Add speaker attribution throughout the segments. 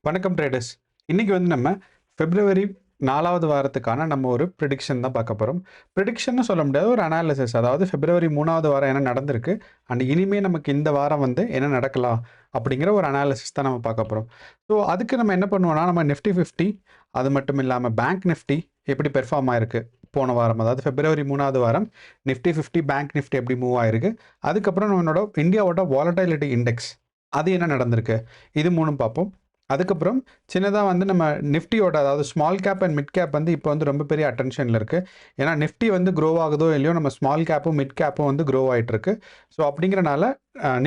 Speaker 1: வணக்கம் ட்ரேடர்ஸ். இன்னைக்கு வந்து நம்ம பிப்ரவரி 4வது வாரத்துக்கான நம்ம ஒரு ப்ரிடிக்ஷன் தான் பார்க்க போகிறோம். ப்ரிடிக்ஷன்னு சொல்ல முடியாது, ஒரு அனாலிசிஸ். அதாவது பிப்ரவரி 3வது வாரம் என்ன நடந்திருக்கு அண்ட் இனிமே நமக்கு இந்த வாரம் வந்து என்ன நடக்கலாம் அப்படிங்கிற ஒரு அனாலிசிஸ் தான் நம்ம பார்க்க போகிறோம். ஸோ அதுக்கு நம்ம என்ன பண்ணுவோம்னா, நம்ம நிஃப்டி 50 அது மட்டும் இல்லாமல் பேங்க் நிஃப்டி எப்படி பெர்ஃபார்ம் ஆயிருக்கு போன வாரம், அதாவது பிப்ரவரி 3வது வாரம் நிஃப்டி 50 பேங்க் நிஃப்டி எப்படி மூவ் ஆயிருக்கு, அதுக்கப்புறம் நம்மளோட இந்தியாவோட வாலடைலிட்டி இண்டெக்ஸ் அது என்ன நடந்திருக்கு, இது மூணும் பார்ப்போம். அதுக்கப்புறம் சின்னதாக வந்து நம்ம நிஃப்டியோட, அதாவது small cap and mid cap வந்து இப்போ வந்து ரொம்ப பெரிய அட்டென்ஷனில் இருக்குது. ஏன்னா நிஃப்டி வந்து க்ரோ ஆகுதோ இல்லையோ, நம்ம ஸ்மால் கேப்பும் மிட் கேப்பும் வந்து க்ரோ ஆகிட்டுருக்கு. ஸோ அப்படிங்கிறனால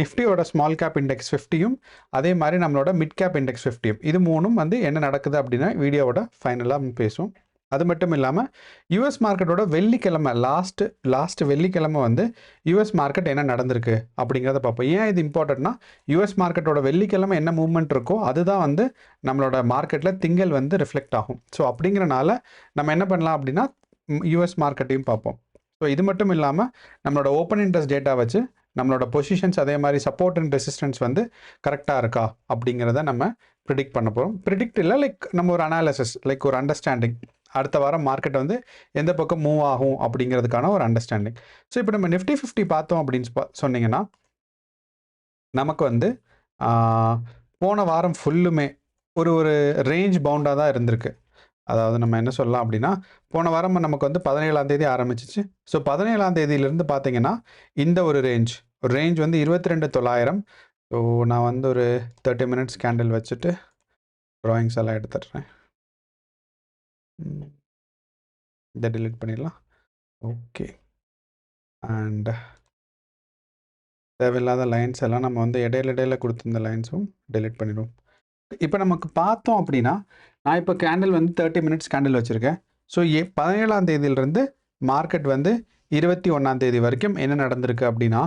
Speaker 1: நிஃப்டியோட ஸ்மால் கேப் இண்டெக்ஸ் 50யும் அதே மாதிரி நம்மளோட மிட் கேப் இண்டெக்ஸ் 50யும் இது மூணும் வந்து என்ன நடக்குது அப்படின்னா வீடியோவோட ஃபைனலாக பேசுவோம். அது மட்டும் இல்லாமல் யூஎஸ் மார்க்கெட்டோட வெள்ளிக்கிழமை லாஸ்ட் வெள்ளிக்கிழமை வந்து யூஎஸ் மார்க்கெட் என்ன நடந்திருக்கு அப்படிங்கிறத பார்ப்போம். ஏன் இது இம்பார்ட்டன்ட்னா, யூஎஸ் மார்க்கெட்டோட வெள்ளிக்கிழமை என்ன மூவ்மெண்ட் இருக்கோ அதுதான் வந்து நம்மளோட மார்க்கெட்டில் திங்கள் வந்து ரிஃப்ளெக்ட் ஆகும். ஸோ அப்படிங்கிறனால நம்ம என்ன பண்ணலாம் அப்படின்னா யூஎஸ் மார்க்கெட்டையும் பார்ப்போம். ஸோ இது மட்டும் இல்லாமல் நம்மளோட ஓப்பன் இன்ட்ரெஸ்ட் டேட்டா வச்சு நம்மளோட பொசிஷன்ஸ், அதே மாதிரி சப்போர்ட் அண்ட் ரெசிஸ்டன்ஸ் வந்து கரெக்டாக இருக்கா அப்படிங்கிறத நம்ம ப்ரிடிக்ட் பண்ண போகிறோம். ப்ரிடிக்ட் இல்லை, லைக் நம்ம ஒரு அனாலிசிஸ், லைக் ஒரு அண்டர்ஸ்டாண்டிங், அடுத்த வாரம் மார்க்கெட் வந்து எந்த பக்கம் மூவ் ஆகும் அப்படிங்கிறதுக்கான ஒரு அண்டர்ஸ்டாண்டிங். ஸோ இப்போ நம்ம நிஃப்டி 50 பார்த்தோம் அப்படின்னு சொன்னீங்கன்னா, நமக்கு வந்து போன வாரம் ஃபுல்லுமே ஒரு ஒரு ரேஞ்ச் பவுண்டாக தான் இருந்திருக்கு. அதாவது நம்ம என்ன சொல்லலாம் அப்படின்னா, போன வாரம் நமக்கு வந்து 17ஆம் தேதி ஆரம்பிச்சிச்சு. ஸோ 17ஆம் தேதியிலிருந்து பார்த்தீங்கன்னா இந்த ஒரு ரேஞ்ச் வந்து 22,900. ஸோ நான் வந்து ஒரு 30 மினிட்ஸ் கேண்டில் வச்சுட்டு ட்ராயிங்ஸ் எல்லாம் எடுத்துடுறேன். இதை டிலீட் பண்ணிடலாம். ஓகே. அண்ட் தேவையில்லாத லைன்ஸ் எல்லாம் நம்ம வந்து இடையில கொடுத்துருந்த லைன்ஸும் டெலிட் பண்ணிடுவோம். இப்போ நமக்கு பார்த்தோம் அப்படின்னா, நான் இப்போ கேண்டில் வந்து 30 மினிட்ஸ் கேண்டில் வச்சுருக்கேன். ஸோ 17ஆம் தேதியிலிருந்து மார்க்கெட் வந்து 21ஆம் தேதி வரைக்கும் என்ன நடந்திருக்கு அப்படின்னா,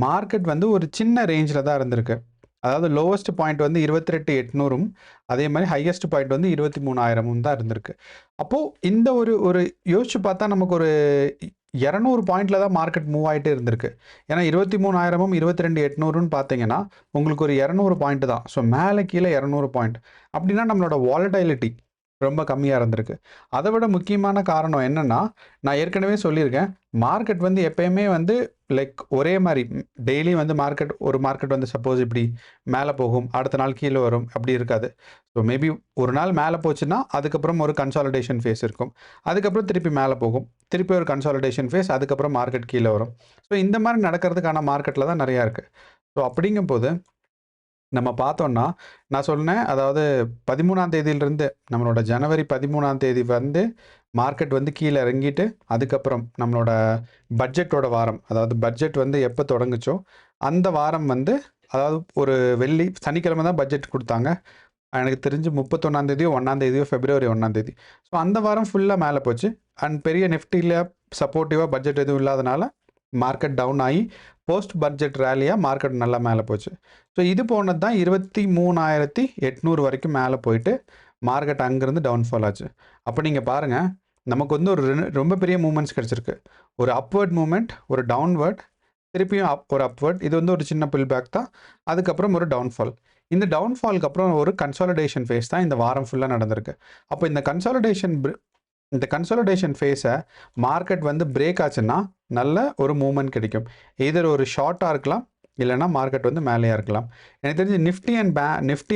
Speaker 1: மார்க்கெட் வந்து ஒரு சின்ன ரேஞ்சில் தான் இருந்திருக்கு. அதாவது லோவஸ்ட் பாயிண்ட் வந்து 28,800ம் அதே மாதிரி ஹையஸ்ட் பாயிண்ட் வந்து 23,000ம் தான் இருந்திருக்கு. அப்போது இந்த ஒரு யோசிச்சு பார்த்தா நமக்கு ஒரு 200 பாயிண்டில் தான் மார்க்கெட் மூவ் ஆகிட்டே இருந்திருக்கு. ஏன்னா 23,000ம் 22,800ன்னு பார்த்தீங்கன்னா உங்களுக்கு ஒரு 200 பாயிண்ட் தான். ஸோ மேலே கீழே 200 பாயிண்ட் அப்படின்னா நம்மளோட வாலடைலிட்டி ரொம்ப கம்மியாக இருந்திருக்கு. அதை விட முக்கியமான காரணம் என்னென்னா, நான் ஏற்கனவே சொல்லியிருக்கேன், மார்க்கெட் வந்து எப்பயுமே வந்து லைக் ஒரே மாதிரி டெய்லி வந்து மார்க்கெட் வந்து சப்போஸ் இப்படி மேலே போகும், அடுத்த நாள் கீழே வரும், அப்படி இருக்காது. ஸோ மேபி ஒரு நாள் மேலே போச்சுன்னா அதுக்கப்புறம் ஒரு கன்சாலிடேஷன் ஃபேஸ் இருக்கும், அதுக்கப்புறம் திருப்பி மேலே போகும், திருப்பி ஒரு கன்சாலிடேஷன் ஃபேஸ், அதுக்கப்புறம் மார்க்கெட் கீழே வரும். ஸோ இந்த மாதிரி நடக்கிறதுக்கான மார்க்கெட்டில் தான் நிறையா இருக்குது. ஸோ அப்படிங்கும்போது நம்ம பார்த்தோன்னா, நான் சொன்னேன், அதாவது 13ஆம் தேதியிலிருந்து நம்மளோட ஜனவரி 13ஆம் தேதி வந்து மார்க்கெட் வந்து கீழே இறங்கிட்டு, அதுக்கப்புறம் நம்மளோட பட்ஜெட்டோட வாரம், அதாவது பட்ஜெட் வந்து எப்போ தொடங்குச்சோ அந்த வாரம் வந்து, அதாவது ஒரு சனிக்கிழமை தான் பட்ஜெட் கொடுத்தாங்க. எனக்கு தெரிஞ்சு 31ஆம் தேதியோ 1ஆம் தேதியோ பிப்ரவரி 1ஆம் தேதி. ஸோ அந்த வாரம் ஃபுல்லாக மேலே போச்சு. அண்ட் பெரிய நிஃப்டியில் சப்போர்ட்டிவாக பட்ஜெட் எதுவும் இல்லாதனால மார்க்கெட் டவுன் ஆகி போஸ்ட் பட்ஜெட் ரேலியாக மார்க்கெட் நல்லா மேலே போச்சு. ஸோ இது போனது தான் 23,800 வரைக்கும் மேலே போயிட்டு மார்க்கெட் அங்கேருந்து டவுன்ஃபால் ஆச்சு. அப்போ நீங்கள் பாருங்கள், நமக்கு வந்து ரொம்ப பெரிய மூமெண்ட்ஸ் கிடச்சிருக்கு. ஒரு அப்வர்ட் மூமெண்ட், ஒரு டவுன்வர்ட், திருப்பியும் ஒரு அப்வர்ட், இது வந்து ஒரு சின்ன புல் பேக் தான், அதுக்கப்புறம் ஒரு டவுன்ஃபால். இந்த டவுன்ஃபாலுக்கு அப்புறம் ஒரு கன்சாலிடேஷன் ஃபேஸ் தான் இந்த வாரம் ஃபுல்லாக நடந்திருக்கு. அப்போ இந்த கன்சாலிடேஷன் ஃபேஸை மார்க்கெட் வந்து பிரேக் ஆச்சுன்னா நல்ல ஒரு மூவ்மெண்ட் கிடைக்கும். எதர் ஒரு ஷார்ட்டாக இருக்கலாம், இல்லைனா மார்க்கெட் வந்து மேலேயாக இருக்கலாம். எனக்கு தெரிஞ்சு நிஃப்டி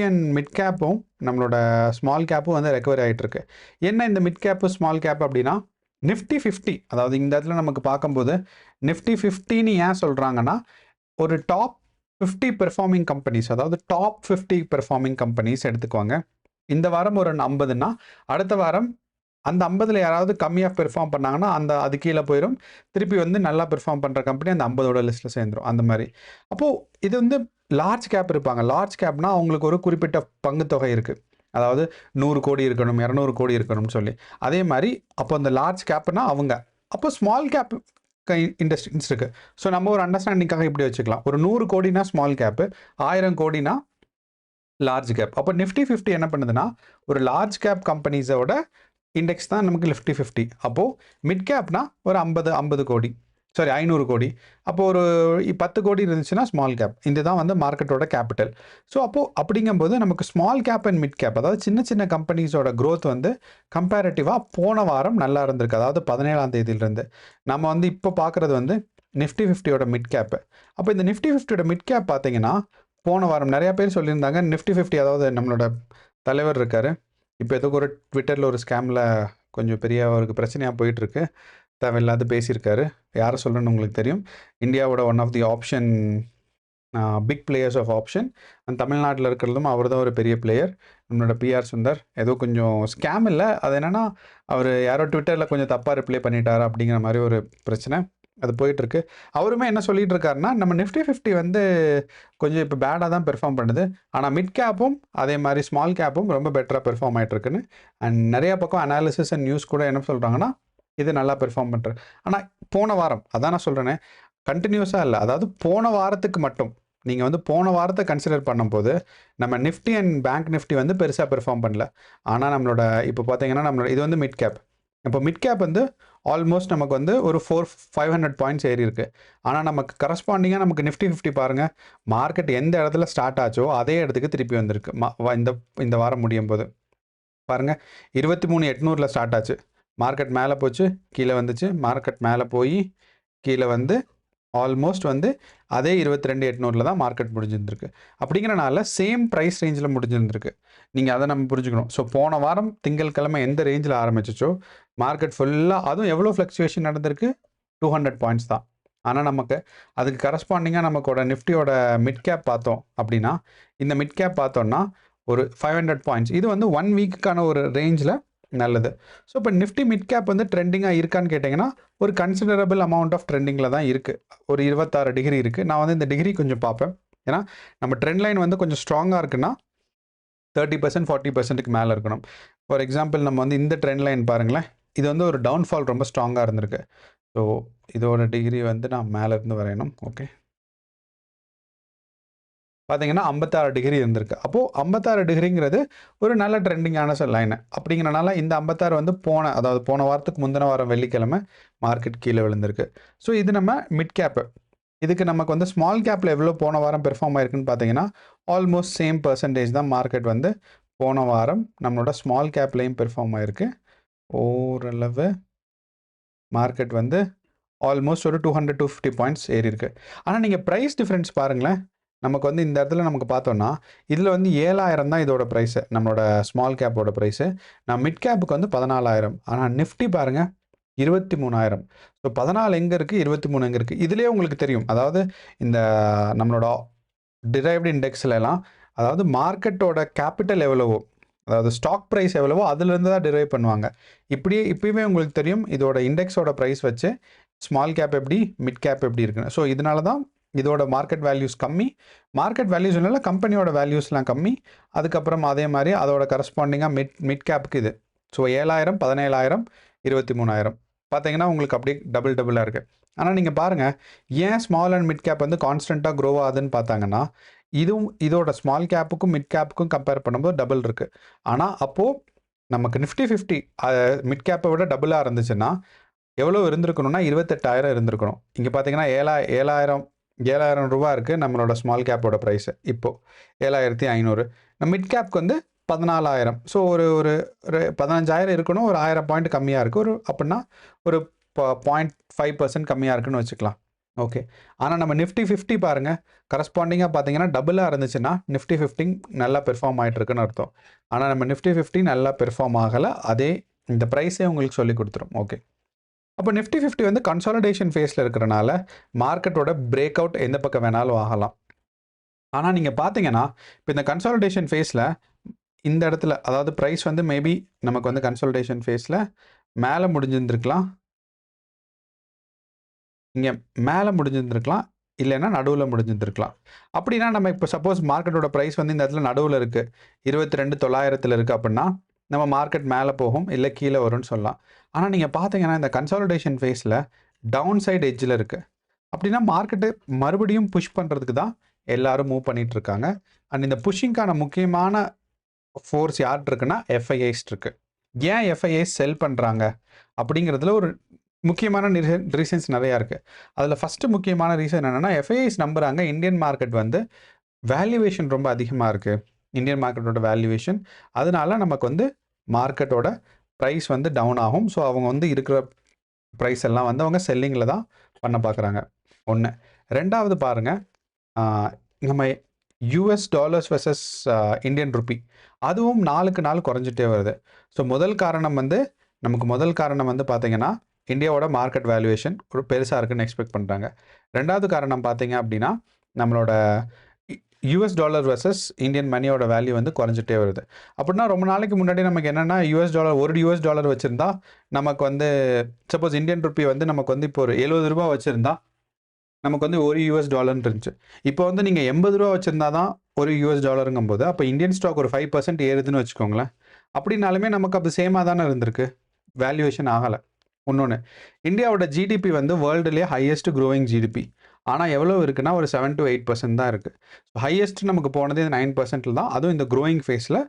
Speaker 1: அண்ட் மிட் கேப்பும் நம்மளோட ஸ்மால் கேப்பும் வந்து ரெக்கவரி ஆகிட்டு இருக்கு. என்ன இந்த மிட் கேப்பு ஸ்மால் கேப் அப்படின்னா, நிஃப்டி 50, அதாவது இந்த இடத்துல நமக்கு பார்க்கும்போது நிஃப்டி 50ன்னு ஏன் சொல்கிறாங்கன்னா, ஒரு டாப் 50 பெர்ஃபார்மிங் கம்பெனிஸ், அதாவது டாப் 50 பெர்ஃபார்மிங் கம்பெனிஸ் எடுத்துக்குவாங்க. இந்த வாரம் ஒரு 50ன்னா அடுத்த வாரம் அந்த 50ல் யாராவது கம்மியாக பெர்ஃபார்ம் பண்ணாங்கன்னா அது கீழே போயிடும். திருப்பி வந்து நல்லா பெர்ஃபார்ம் பண்ணுற கம்பெனி அந்த 50ஓட லிஸ்ட்டில் சேர்ந்துடும், அந்த மாதிரி. அப்போது இது வந்து லார்ஜ் கேப் இருப்பாங்க. லார்ஜ் கேப்னால் அவங்களுக்கு ஒரு குறிப்பிட்ட பங்கு தொகை இருக்குது. அதாவது 100 கோடி இருக்கணும், 200 கோடி இருக்கணும்னு சொல்லி. அதே மாதிரி அப்போ அந்த லார்ஜ் கேப்னா அவங்க. அப்போ ஸ்மால் கேப் இண்டஸ்ட்ரீஸ் இருக்குது. ஸோ நம்ம ஒரு அண்டர்ஸ்டாண்டிங்காக இப்படி வச்சுக்கலாம். ஒரு 100 கோடினா ஸ்மால் கேப்பு, 1000 கோடினா லார்ஜ் கேப். அப்போ நிஃப்டி 50 என்ன பண்ணுதுன்னா, ஒரு லார்ஜ் கேப் கம்பெனிஸோட இண்டெக்ஸ் தான் நமக்கு நிஃப்டி 50. அப்போது மிட் கேப்னா ஒரு 50 கோடி, சாரி 500 கோடி. அப்போ ஒரு 10 கோடி இருந்துச்சுன்னா ஸ்மால் கேப். இதுதான் வந்து மார்க்கெட்டோட கேபிட்டல். ஸோ அப்போ அப்படிங்கும்போது நமக்கு small cap and mid cap, அதாவது சின்ன சின்ன கம்பெனிஸோட growth வந்து கம்பேரட்டிவாக போன வாரம் நல்லா இருந்திருக்கு. அதாவது 17ஆம் தேதியிலிருந்து நம்ம வந்து இப்போ பார்க்குறது வந்து நிஃப்டி 50யோட மிட் கேப்பு. அப்போ இந்த நிஃப்டி 50யோட மிட் கேப் பார்த்தீங்கன்னா போன வாரம் நிறையா பேர் சொல்லியிருந்தாங்க நிஃப்டி 50, அதாவது நம்மளோட தலைவர் இருக்கார், இப்போ ஏதோ ஒரு ட்விட்டரில் ஒரு ஸ்கேமில் கொஞ்சம் பெரிய அவருக்கு பிரச்சனையாக போயிட்டுருக்கு, தேவையில்லாத பேசியிருக்காரு. யாரை சொல்கிறேன்னு உங்களுக்கு தெரியும். இந்தியாவோட one of the option big players of option and தமிழ்நாட்டில் இருக்கிறதும் அவர் தான் ஒரு பெரிய பிளேயர். நம்மளோட பிஆர் சுந்தர் ஏதோ கொஞ்சம் ஸ்கேம் இல்லை, அது என்னென்னா அவர் யாரோ ட்விட்டரில் கொஞ்சம் தப்பாக ரிப்ளை பண்ணிட்டார் அப்படிங்கிற மாதிரி ஒரு பிரச்சனை அது போயிட்டுருக்கு. அவருமே என்ன சொல்லிட்டு இருக்காருன்னா, நம்ம நிஃப்டி 50 வந்து கொஞ்சம் இப்போ பேடாக தான் பெர்ஃபார்ம் பண்ணுது, ஆனால் மிட் கேப்பும் அதே மாதிரி ஸ்மால் கேப்பும் ரொம்ப பெட்டராக பெர்ஃபார்ம் ஆகிட்டுருக்குன்னு அண்ட் நிறையா பக்கம் அனாலிசிஸ் அண்ட் நியூஸ் கூட என்ன சொல்கிறாங்கன்னா இது நல்லா பெர்ஃபார்ம் பண்ணுறது. ஆனால் போன வாரம் அதான் நான் சொல்கிறேனே, கண்டினியூஸாக இல்லை, அதாவது போன வாரத்துக்கு மட்டும் நீங்கள் வந்து போன வாரத்தை கன்சிடர் பண்ணும்போது நம்ம நிஃப்டி அண்ட் பேங்க் நிஃப்டி வந்து பெருசாக பெர்ஃபார்ம் பண்ணல. ஆனால் நம்மளோட இப்போ பார்த்தீங்கன்னா நம்மளோட இது வந்து மிட் கேப். இப்போ மிட் கேப் வந்து ஆல்மோஸ்ட் நமக்கு வந்து ஒரு 500 பாயிண்ட்ஸ் ஏறி இருக்குது. ஆனால் நமக்கு கரஸ்பாண்டிங்காக நமக்கு நிஃப்டி 50 பாருங்கள், மார்க்கெட் எந்த இடத்துல ஸ்டார்ட் ஆச்சோ அதே இடத்துக்கு திருப்பி வந்திருக்கு. இந்த வாரம் முடியும் போது பாருங்கள் 23,800 ஸ்டார்ட் ஆச்சு, மார்க்கெட் மேலே போச்சு, கீழே வந்துச்சு, மார்க்கெட் மேலே போய் கீழே வந்து ஆல்மோஸ்ட் வந்து அதே 22,800 தான் மார்க்கெட் முடிஞ்சிருந்துருக்கு. அப்படிங்கிறனால சேம் ப்ரைஸ் ரேஞ்சில் முடிஞ்சிருந்துருக்கு. நீங்கள் அதை நம்ம புரிஞ்சுக்கணும். ஸோ போன வாரம் திங்கட்கிழமை எந்த ரேஞ்சில் ஆரம்பிச்சிச்சோ மார்க்கெட் ஃபுல்லாக அதுவும் எவ்வளோ ஃப்ளக்சுவேஷன் நடந்திருக்கு, 200 பாயிண்ட்ஸ் தான். ஆனால் நமக்கு அதுக்கு கரஸ்பாண்டிங்காக நமக்கோட நிஃப்டியோட மிட் கேப் பார்த்தோம் அப்படின்னா, இந்த மிட் கேப் பார்த்தோன்னா ஒரு 500 பாயிண்ட்ஸ். இது வந்து 1 வீக்குக்கான ஒரு ரேஞ்சில் நல்லது. ஸோ இப்போ நிஃப்டி மிட் கேப் வந்து ட்ரெண்டிங்காக இருக்கான்னு கேட்டிங்கன்னா ஒரு கன்சிடரபிள் அமௌண்ட் ஆஃப் ட்ரெண்டிங்கில் தான் இருக்குது. ஒரு 26 டிகிரி இருக்குது. நான் வந்து இந்த டிகிரி கொஞ்சம் பார்ப்பேன், ஏன்னா நம்ம ட்ரெண்ட் லைன் வந்து கொஞ்சம் ஸ்ட்ராங்காக இருக்குன்னா 30% 40%க்கு மேலே இருக்கணும். ஃபார் எக்ஸாம்பிள் நம்ம வந்து இந்த ட்ரெண்ட் லைன் பாருங்களேன், இது வந்து ஒரு டவுன்ஃபால் ரொம்ப ஸ்ட்ராங்காக இருந்திருக்கு. ஸோ இதோட டிகிரி வந்து நான் மேலேருந்து வரையணும். ஓகே, பார்த்தீங்கன்னா 56 டிகிரி இருந்திருக்கு. அப்போது 56 டிகிரிங்கிறது ஒரு நல்ல ட்ரெண்டிங்கான லைனு. அப்படிங்கிறனால இந்த 56 வந்து அதாவது போன வாரத்துக்கு முந்தின வாரம் வெள்ளிக்கிழமை மார்க்கெட் கீழே விழுந்திருக்கு. ஸோ இது நம்ம மிட் கேப்பு. இதுக்கு நமக்கு வந்து ஸ்மால் கேப்பில் எவ்வளோ போன வாரம் பெர்ஃபார்ம் ஆயிருக்குன்னு பார்த்தீங்கன்னா ஆல்மோஸ்ட் சேம் பர்சன்டேஜ் தான் மார்க்கெட் வந்து போன வாரம் நம்மளோட ஸ்மால் கேப்லேயும் பெர்ஃபார்ம் ஆயிருக்கு. ஓரளவு மார்க்கெட் வந்து ஆல்மோஸ்ட் ஒரு 200-250 பாயிண்ட்ஸ் ஏறி இருக்கு. ஆனால் நீங்கள் ப்ரைஸ் டிஃப்ரென்ஸ் பாருங்களேன், நமக்கு வந்து இந்த இடத்துல நமக்கு பார்த்தோன்னா இதில் வந்து 7,000 தான் இதோட ப்ரைஸு, நம்மளோட ஸ்மால் கேப்போட ப்ரைஸு. நான் மிட் கேப்புக்கு வந்து 14,000. ஆனால் நிஃப்டி பாருங்கள் 23,000. ஸோ 14 எங்கே இருக்குது, 23 எங்கே இருக்குது, இதுலேயே உங்களுக்கு தெரியும். அதாவது இந்த நம்மளோட டிரைவ்டு இண்டெக்ஸ்லாம் அதாவது மார்க்கெட்டோட கேபிட்டல் எவ்வளவோ, அதாவது ஸ்டாக் ப்ரைஸ் எவ்வளவோ அதுலேருந்து தான் டிரைவ் பண்ணுவாங்க. இப்போயுமே உங்களுக்கு தெரியும் இதோட இண்டெக்ஸோட ப்ரைஸ் வச்சு ஸ்மால் கேப் எப்படி மிட் கேப் எப்படி இருக்குன்னு. ஸோ இதனால தான் இதோட மார்க்கெட் வேல்யூஸ் கம்மி, மார்க்கெட் வேல்யூஸ் இல்லை கம்பெனியோட வேல்யூஸ்லாம் கம்மி. அதுக்கப்புறம் அதே மாதிரி அதோட கரஸ்பாண்டிங்காக மிட் கேப்புக்கு இது. ஸோ 7,000, 17,000, 23,000 பார்த்தீங்கன்னா உங்களுக்கு அப்படியே டபுளாக இருக்குது. ஆனால் நீங்கள் பாருங்கள், ஏன் ஸ்மால் அண்ட் மிட் கேப் வந்து கான்ஸ்டண்ட்டாக க்ரோ ஆகுதுன்னு பார்த்தாங்கன்னா இதோட ஸ்மால் கேப்புக்கும் மிட் கேப்புக்கும் கம்பேர் பண்ணும்போது டபுள் இருக்குது. ஆனால் அப்போது நமக்கு நிஃப்டி 50 மிட் கேப்பை விட டபுளாக இருந்துச்சுன்னா எவ்வளோ இருந்திருக்கணும்னா 28,000 இருந்திருக்கணும். இங்கே பார்த்தீங்கன்னா 7,000 ரூபா இருக்குது நம்மளோட ஸ்மால் கேப்போட ப்ரைஸு. இப்போது 7,500. நம்ம மிட் கேப்க்கு வந்து 14,000. ஸோ ஒரு 15,000 இருக்கணும், ஒரு 1000 பாயிண்ட் கம்மியாக இருக்குது, அப்படின்னா ஒரு 0.5% கம்மியாக இருக்குன்னு வச்சுக்கலாம். ஓகே, ஆனால் நம்ம நிஃப்டி 50 பாருங்கள், கரஸ்பாண்டிங்காக பார்த்தீங்கன்னா டபுளாக இருந்துச்சுன்னா நிஃப்டி 50 நல்லா பெர்ஃபார்ம் ஆகிட்டுருக்குன்னு அர்த்தம். ஆனால் நம்ம நிஃப்டி 50 நல்லா பெர்ஃபார்ம் ஆகலை, அதே இந்த ப்ரைஸே உங்களுக்கு சொல்லி கொடுத்துரும். ஓகே, அப்போ நிஃப்டி 50 வந்து கன்சாலிடேஷன் ஃபேஸில் இருக்கிறனால மார்க்கெட்டோட பிரேக் அவுட் எந்த பக்கம் வேணாலும் ஆகலாம். ஆனால் நீங்கள் பார்த்தீங்கன்னா இப்போ இந்த கன்சாலிடேஷன் ஃபேஸில் இந்த இடத்துல, அதாவது ப்ரைஸ் வந்து மேபி நமக்கு வந்து கன்சாலிடேஷன் ஃபேஸில் மேலே முடிஞ்சிருந்துருக்கலாம், இங்கே மேலே முடிஞ்சிருந்துருக்கலாம், இல்லைன்னா நடுவில் முடிஞ்சிருந்துருக்கலாம். அப்படின்னா நம்ம இப்போ சப்போஸ் மார்க்கெட்டோட ப்ரைஸ் வந்து இந்த இடத்துல நடுவில் இருக்குது, 22,900 இருக்குது அப்படின்னா நம்ம மார்க்கெட் மேலே போகும் இல்லை கீழே வரும்னு சொல்லலாம். ஆனால் நீங்கள் பார்த்தீங்கன்னா இந்த கன்சாலிடேஷன் ஃபேஸில் டவுன் சைடு எட்ஜில் இருக்குது. அப்படின்னா மார்க்கெட்டு மறுபடியும் புஷ் பண்ணுறதுக்கு தான் எல்லோரும் மூவ் பண்ணிகிட்ருக்காங்க. அண்ட் இந்த புஷ்ஷிங்கான முக்கியமான ஃபோர்ஸ் யார்கிட்ட இருக்குன்னா எஃப்ஐஐஸ் இருக்குது. ஏன் எஃப்ஐஐஸ் செல் பண்ணுறாங்க அப்படிங்கிறதுல ஒரு முக்கியமான ரீசன்ஸ் நிறையா இருக்குது. அதில் ஃபஸ்ட்டு முக்கியமான ரீசன் என்னென்னா, எஃப்ஐஐஸ் நம்புகிறாங்க இந்தியன் மார்க்கெட் வந்து வேல்யூவேஷன் ரொம்ப அதிகமாக இருக்குது, இந்தியன் மார்க்கெட்டோட வேல்யூவேஷன். அதனால நமக்கு வந்து மார்க்கெட்டோட ப்ரைஸ் வந்து டவுன் ஆகும். ஸோ அவங்க வந்து இருக்கிற ப்ரைஸ் எல்லாம் வந்து அவங்க செல்லிங்கில் தான் பண்ண பார்க்குறாங்க. ஒன்று. ரெண்டாவது பாருங்கள், நம்ம US dollars versus Indian rupee அதுவும் நாளுக்கு நாள் குறைஞ்சிட்டே வருது. ஸோ முதல் காரணம் வந்து பார்த்தீங்கன்னா, இந்தியாவோட மார்க்கெட் வேல்யூவேஷன் ஒரு பெருசாக இருக்குன்னு எக்ஸ்பெக்ட் பண்ணுறாங்க. ரெண்டாவது காரணம் பார்த்தீங்க அப்படின்னா, நம்மளோட யூஎஸ் டாலர் வெர்சஸ் இந்தியன் மணியோட வேல்யூ வந்து குறைஞ்சிட்டே வருது. அப்படின்னா ரொம்ப நாளைக்கு முன்னாடி நமக்கு என்னென்னா, ஒரு யூஎஸ் டாலர் வச்சுருந்தா நமக்கு வந்து சப்போஸ் இந்தியன் ருப்பி வந்து நமக்கு வந்து இப்போ ஒரு 70 ரூபா வச்சுருந்தா நமக்கு வந்து ஒரு யூஎஸ் டாலர்னு இருந்துச்சு. இப்போ வந்து நீங்கள் 80 ரூபா வச்சுருந்தா தான் ஒரு யூஎஸ் டாலருங்கும் போது, அப்போ இந்தியன் ஸ்டாக் ஒரு 5% ஏறுதுன்னு வச்சுக்கோங்களேன். அப்படின்னாலுமே நமக்கு அப்போ சேமாக தானே இருந்திருக்கு, வேல்யூவேஷன் ஆகலை. இன்னொன்று, இந்தியாவோட ஜிடிபி வந்து வேர்ல்டுலேயே ஹையஸ்ட் க்ரோயிங் ஜிடிபி. ஆனால் எவ்வளோ இருக்குன்னா ஒரு 7 to 8% தான் இருக்குது. ஹையஸ்ட் நமக்கு போனது 9% தான், அதுவும் இந்த க்ரோயிங் ஃபேஸில்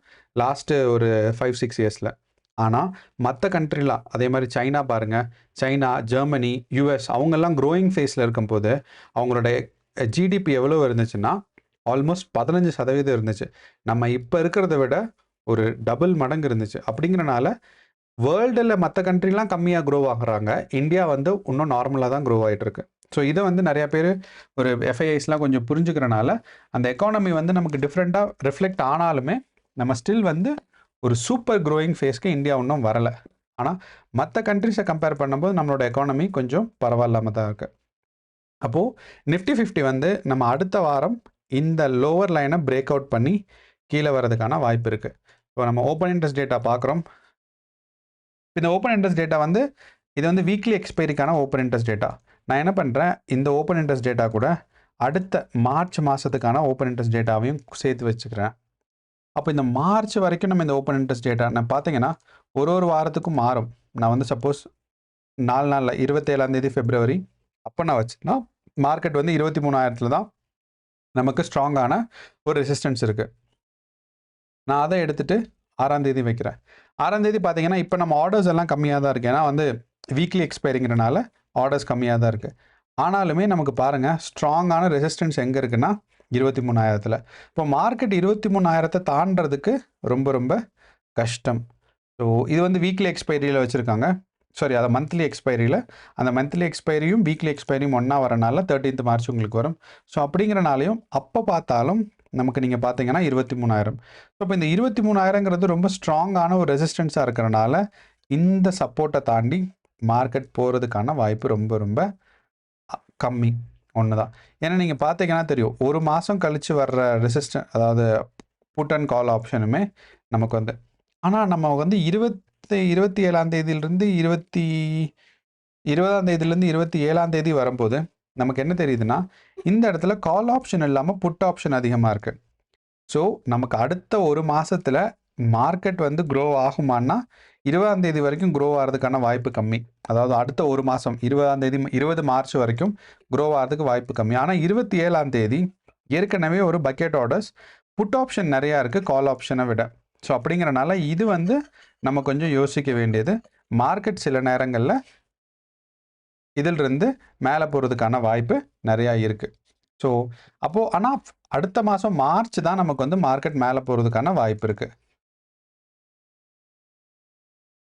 Speaker 1: லாஸ்ட்டு ஒரு 5-6 இயர்ஸில். ஆனால் மற்ற கண்ட்ரிலாம் அதே மாதிரி சைனா பாருங்கள், சைனா, ஜெர்மனி, யூஎஸ் அவங்கெல்லாம் க்ரோயிங் ஃபேஸில் இருக்கும்போது அவங்களோட ஜிடிபி எவ்வளோ இருந்துச்சுன்னா ஆல்மோஸ்ட் 15% இருந்துச்சு. நம்ம இப்போ இருக்கிறத விட ஒரு டபுள் மடங்கு இருந்துச்சு. அப்படிங்கிறனால வேர்ல்டில் மற்ற கண்ட்ரிலாம் கம்மியாக க்ரோ ஆகுறாங்க, இந்தியா வந்து இன்னும் நார்மலாக தான் க்ரோ ஆகிட்டு இருக்கு. ஸோ இதை வந்து நிறையா பேர் ஒரு எஃப்ஐஐஸ்லாம் கொஞ்சம் புரிஞ்சுக்கிறனால அந்த எக்கானமி வந்து நமக்கு டிஃப்ரெண்ட்டாக ரிஃப்ளெக்ட் ஆனாலுமே நம்ம ஸ்டில் வந்து ஒரு சூப்பர் க்ரோயிங் ஃபேஸ்க்கு இந்தியா இன்னும் வரலை. ஆனால் மற்ற கண்ட்ரிஸை கம்பேர் பண்ணும்போது நம்மளோட எக்கானமி கொஞ்சம் பரவாயில்லாமல் தான் இருக்குது. அப்போது நிஃப்டி 50 வந்து நம்ம அடுத்த வாரம் இந்த லோவர் லைனை பிரேக் அவுட் பண்ணி கீழே வர்றதுக்கான வாய்ப்பு இருக்குது. இப்போ நம்ம ஓப்பன் இன்ட்ரெஸ்ட் டேட்டா பார்க்குறோம். இந்த ஓப்பன் இன்ட்ரெஸ்ட் டேட்டா வந்து இது வந்து வீக்லி எக்ஸ்பைரிக்கான ஓப்பன் இன்ட்ரெஸ்ட் டேட்டா. நான் என்ன பண்ணுறேன், இந்த ஓப்பன் இன்ட்ரெஸ்ட் டேட்டா கூட அடுத்த மார்ச் மாதத்துக்கான ஓப்பன் இன்ட்ரெஸ்ட் டேட்டாவையும் சேர்த்து வச்சுக்கிறேன். அப்போ இந்த மார்ச் வரைக்கும் நம்ம இந்த ஓப்பன் இன்ட்ரெஸ்ட் டேட்டா நான் பார்த்தீங்கன்னா ஒரு வாரத்துக்கும் மாறும். நான் வந்து சப்போஸ் 4 நாளில் 27 February அப்போ நான் வச்சுன்னா மார்க்கெட் வந்து 23,000 தான் நமக்கு ஸ்ட்ராங்கான ஒரு ரெசிஸ்டன்ஸ் இருக்குது. நான் அதை எடுத்துகிட்டு 6 வைக்கிறேன். 6 பார்த்தீங்கன்னா இப்போ நம்ம ஆர்டர்ஸ் எல்லாம் கம்மியாக தான் இருக்குது, ஏன்னா வந்து வீக்லி எக்ஸ்பைரிங்கிறனால ஆர்டர்ஸ் கம்மியாக தான் இருக்குது. ஆனாலுமே நமக்கு பாருங்கள் ஸ்ட்ராங்கான ரெசிஸ்டன்ஸ் எங்கே இருக்குன்னா 23,000. இப்போ மார்க்கெட் 23,000 தாண்டறதுக்கு ரொம்ப ரொம்ப கஷ்டம். ஸோ இது வந்து வீக்லி எக்ஸ்பைரியில் வச்சுருக்காங்க, சாரி அதை மந்த்லி எக்ஸ்பைரியில். அந்த மந்த்லி எக்ஸ்பைரியும் வீக்லி எக்ஸ்பைரியும் ஒன்றா வரனால 13th March உங்களுக்கு வரும். ஸோ அப்படிங்கிறனாலையும் அப்போ பார்த்தாலும் நமக்கு நீங்கள் பார்த்தீங்கன்னா 23,000. ஸோ இப்போ இந்த 23,000ங்கிறது ரொம்ப ஸ்ட்ராங்கான ஒரு ரெசிஸ்டன்ஸாக இருக்கிறனால இந்த சப்போர்ட்டை தாண்டி மார்க்கெட் போகிறதுக்கான வாய்ப்பு ரொம்ப ரொம்ப கம்மி ஒன்று தான். ஏன்னா நீங்கள் பார்த்தீங்கன்னா தெரியும், ஒரு மாதம் கழித்து வர்ற ரெசிஸ்டன், அதாவது புட் அண்ட் கால் ஆப்ஷனுமே நமக்கு வந்து, ஆனால் நம்ம வந்து 27ஆம் தேதியிலிருந்து 27ஆம் தேதி வரும்போது நமக்கு என்ன தெரியுதுன்னா, இந்த இடத்துல கால் ஆப்ஷன் இல்லாமல் புட் ஆப்ஷன் அதிகமாக இருக்குது. ஸோ நமக்கு அடுத்த ஒரு மாதத்தில் மார்க்கெட் வந்து க்ரோ ஆகுமான்னா 20ஆம் தேதி வரைக்கும் க்ரோ ஆகிறதுக்கான வாய்ப்பு கம்மி. அதாவது அடுத்த ஒரு மாதம் 20 மார்ச் வரைக்கும் க்ரோ ஆகிறதுக்கு வாய்ப்பு கம்மி. ஆனால் 27ஆம் தேதி ஏற்கனவே ஒரு பக்கெட் ஆர்டர்ஸ் புட் ஆப்ஷன் நிறையா இருக்குது கால் ஆப்ஷனை விட. ஸோ அப்படிங்கிறனால இது வந்து நம்ம கொஞ்சம் யோசிக்க வேண்டியது. மார்க்கெட் சில நேரங்களில் இதிலிருந்து மேலே போகிறதுக்கான வாய்ப்பு நிறையா இருக்குது. ஸோ அப்போது ஆனால் அடுத்த மாதம் மார்ச் தான் நமக்கு வந்து மார்க்கெட் மேலே போகிறதுக்கான வாய்ப்பு இருக்குது.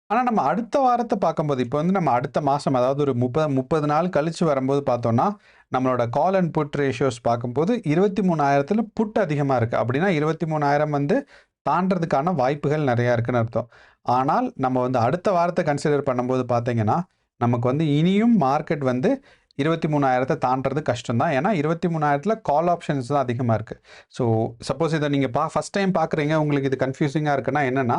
Speaker 1: ஆனால் நம்ம அடுத்த வாரத்தை பார்க்கும்போது, இப்போ வந்து நம்ம அடுத்த மாதம், அதாவது ஒரு 30 நாள் கழித்து வரும்போது பார்த்தோன்னா, நம்மளோட கால் அண்ட் புட் ரேஷியோஸ் பார்க்கும்போது 23,000 புட் அதிகமாக இருக்குது. அப்படின்னா 23,000 வந்து தாண்டறதுக்கான வாய்ப்புகள் நிறையா இருக்குன்னு அர்த்தம். ஆனால் நம்ம வந்து அடுத்த வாரத்தை கன்சிடர் பண்ணும்போது பார்த்தீங்கன்னா, நமக்கு வந்து இனியும் மார்க்கெட் வந்து 23,000 தாண்டறது கஷ்டம் தான். ஏன்னா 23,000 கால் ஆப்ஷன்ஸ் தான் அதிகமாக இருக்குது. ஸோ சப்போஸ் இதை நீங்கள் ஃபஸ்ட் டைம் பார்க்குறீங்க, உங்களுக்கு இது கன்ஃபியூசிங்காக இருக்குன்னா என்னென்னா,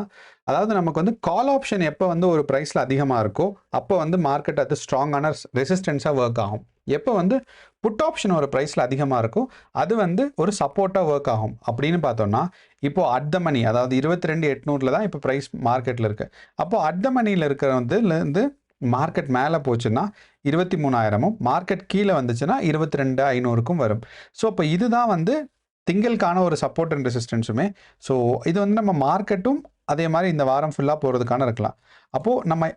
Speaker 1: அதாவது நமக்கு வந்து கால் ஆப்ஷன் எப்போ வந்து ஒரு ப்ரைஸில் அதிகமாக இருக்கோ அப்போ வந்து மார்க்கெட் அது ஸ்ட்ராங்கான ரெசிஸ்டன்ஸாக ஒர்க் ஆகும். எப்போ வந்து புட் ஆப்ஷன் ஒரு ப்ரைஸில் அதிகமாக இருக்கும் அது வந்து ஒரு சப்போர்ட்டாக ஒர்க் ஆகும். அப்படின்னு பார்த்தோன்னா இப்போது அட் த மணி, அதாவது 22,800 தான் இப்போ ப்ரைஸ் மார்க்கெட்டில் இருக்குது. அப்போது அட் த மணியில் இருக்கிறதுலேருந்து மார்க்கெட் மேலே போச்சுன்னா 23,000, மார்க்கெட் கீழே வந்துச்சுன்னா 22,500க்கும் வரும். ஸோ இப்போ இதுதான் வந்து திங்களுக்கான ஒரு சப்போர்ட் அண்ட் ரெசிஸ்டன்ஸுமே. ஸோ இது வந்து நம்ம மார்க்கெட்டும் அதே மாதிரி இந்த வாரம் ஃபுல்லாக போகிறதுக்கான இருக்கலாம். அப்போது நம்ம